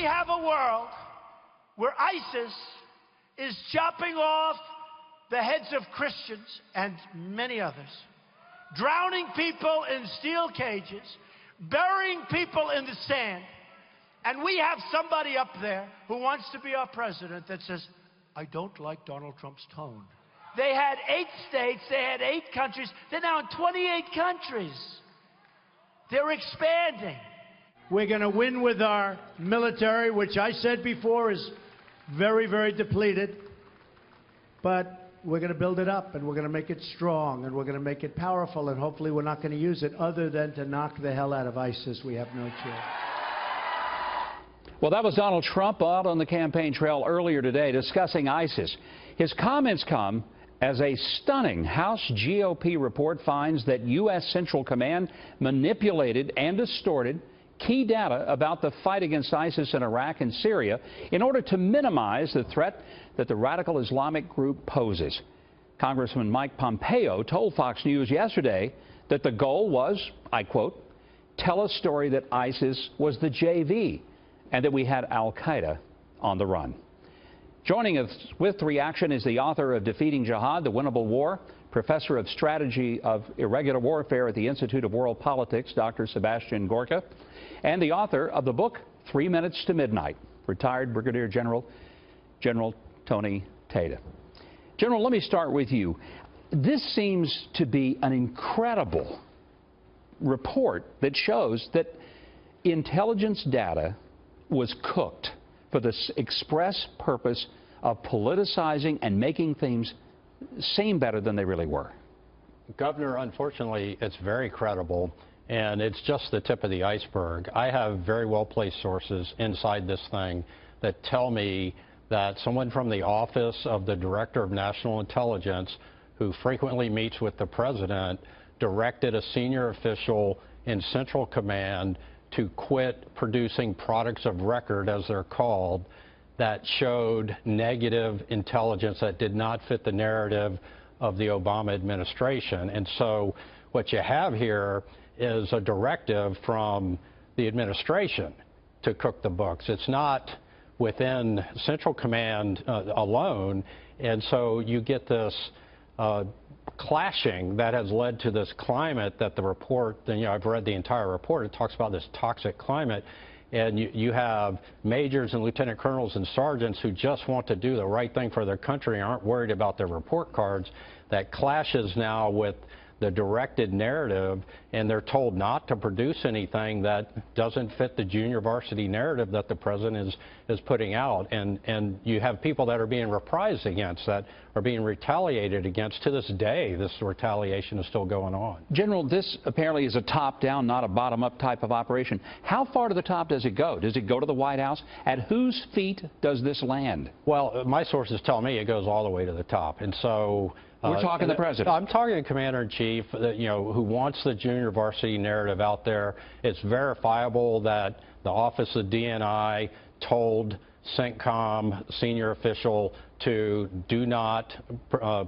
have a world where ISIS is chopping off the heads of Christians and many others, drowning people in steel cages, burying people in the sand, and we have somebody up there who wants to be our president that says, I don't like Donald Trump's tone. They had 8 states, they had 8 countries, they're now in 28 countries. They're expanding. We're going to win with our military, which I said before is very, very depleted. But we're going to build it up, and we're going to make it strong, and we're going to make it powerful, and hopefully we're not going to use it other than to knock the hell out of ISIS. We have no choice. Well, that was Donald Trump out on the campaign trail earlier today discussing ISIS. His comments come as a stunning House GOP report finds that U.S. Central Command manipulated and distorted key data about the fight against ISIS in Iraq and Syria in order to minimize the threat that the radical Islamic group poses. Congressman Mike Pompeo told Fox News yesterday that the goal was, I quote, tell a story that ISIS was the JV and that we had al-Qaeda on the run. Joining us with reaction is the author of Defeating Jihad, The Winnable War, professor of strategy of irregular warfare at the Institute of World Politics, Dr. Sebastian Gorka, and the author of the book 3 Minutes to Midnight, retired Brigadier General Tony Tata. General, let me start with you. This seems to be an incredible report that shows that intelligence data was cooked for the express purpose of politicizing and making things seem better than they really were. Governor, unfortunately, it's very credible, and it's just the tip of the iceberg. I have very well-placed sources inside this thing that tell me that someone from the Office of the Director of National Intelligence, who frequently meets with the President, directed a senior official in Central Command to quit producing products of record, as they're called, that showed negative intelligence that did not fit the narrative of the Obama administration. And so what you have here is a directive from the administration to cook the books. It's not within Central Command alone, and so you get this clashing that has led to this climate that the report, and you know, I've read the entire report, it talks about this toxic climate, and you have majors and lieutenant colonels and sergeants who just want to do the right thing for their country and aren't worried about their report cards. That clashes now with the directed narrative, and they're told not to produce anything that doesn't fit the junior varsity narrative that the president is putting out. And you have people that are being reprised against, that are being retaliated against. To this day, this retaliation is still going on. General, this apparently is a top-down, not a bottom-up type of operation. How far to the top does it go? Does it go to the White House? At whose feet does this land? Well, my sources tell me it goes all the way to the top. And so we're talking the president. I'm talking the commander-in-chief, you know, who wants the junior varsity narrative out there. It's verifiable that the Office of DNI told CENTCOM senior official to do not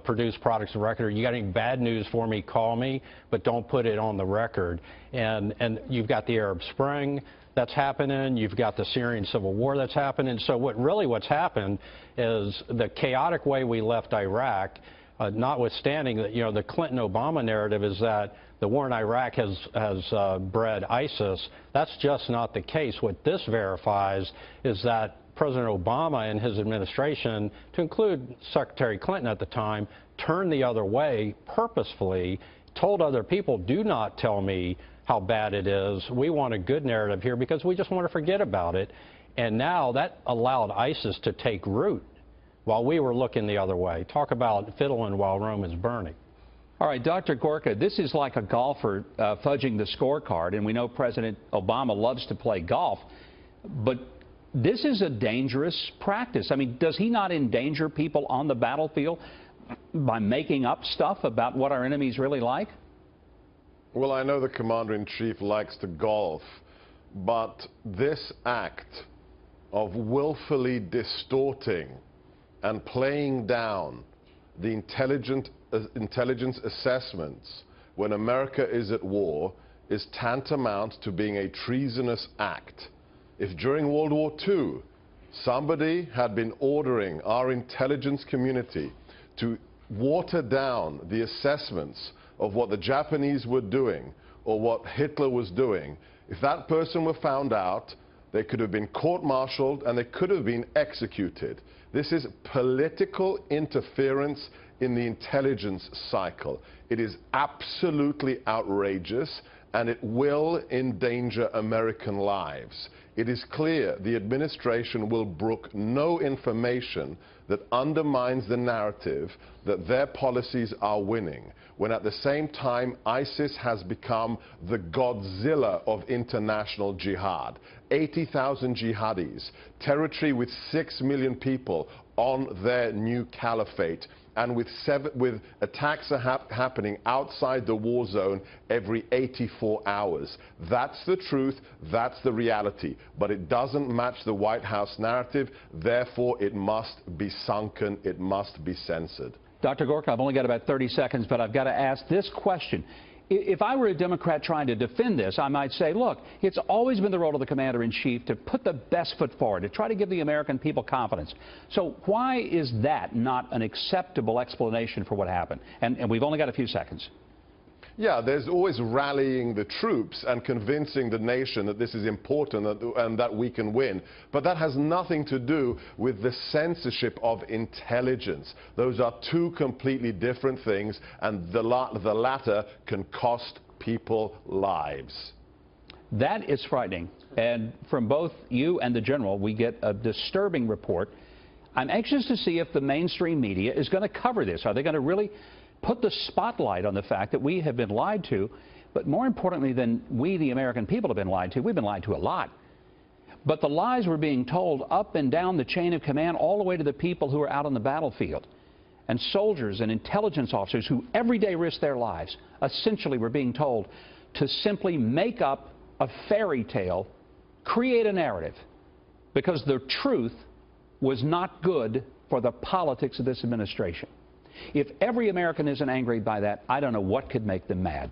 produce products of record. You got any bad news for me, call me, but don't put it on the record. And you've got the Arab Spring that's happening. You've got the Syrian civil war that's happening. So what's happened is the chaotic way we left Iraq, notwithstanding that, you know, the Clinton-Obama narrative is that the war in Iraq has bred ISIS. That's just not the case. What this verifies is that President Obama and his administration, to include Secretary Clinton at the time, turned the other way purposefully, told other people, do not tell me how bad it is. We want a good narrative here because we just want to forget about it. And now that allowed ISIS to take root while we were looking the other way. Talk about fiddling while Rome is burning. All right, Dr. Gorka, this is like a golfer fudging the scorecard, and we know President Obama loves to play golf, but this is a dangerous practice. I mean, does he not endanger people on the battlefield by making up stuff about what our enemies really like? Well, I know the Commander-in-Chief likes to golf, but this act of willfully distorting and playing down the intelligence assessments when America is at war is tantamount to being a treasonous act. if during World War II somebody had been ordering our intelligence community to water down the assessments of what the Japanese were doing or what Hitler was doing, if that person were found out, they could have been court-martialed and they could have been executed. This is political interference in the intelligence cycle. It is absolutely outrageous, and it will endanger American lives. It is clear the administration will brook no information that undermines the narrative that their policies are winning, when at the same time ISIS has become the Godzilla of international jihad. 80,000 jihadis, territory with 6 million people on their new caliphate, and with attacks happening outside the war zone every 84 hours. That's the truth, that's the reality. But it doesn't match the White House narrative, therefore it must be sunken, it must be censored. Dr. Gorka, I've only got about 30 seconds, but I've got to ask this question. If I were a Democrat trying to defend this, I might say, look, it's always been the role of the commander-in-chief to put the best foot forward, to try to give the American people confidence. So why is that not an acceptable explanation for what happened? And we've only got a few seconds. Yeah, there's always rallying the troops and convincing the nation that this is important and that we can win. But that has nothing to do with the censorship of intelligence. Those are two completely different things, and the latter can cost people lives. That is frightening. And from both you and the general, we get a disturbing report. I'm anxious to see if the mainstream media is going to cover this. Are they going to really put the spotlight on the fact that we have been lied to, but more importantly than we, the American people, have been lied to, we've been lied to a lot. But the lies were being told up and down the chain of command, all the way to the people who are out on the battlefield. And soldiers and intelligence officers who every day risk their lives essentially were being told to simply make up a fairy tale, create a narrative, because the truth was not good for the politics of this administration. If every American isn't angry by that, I don't know what could make them mad.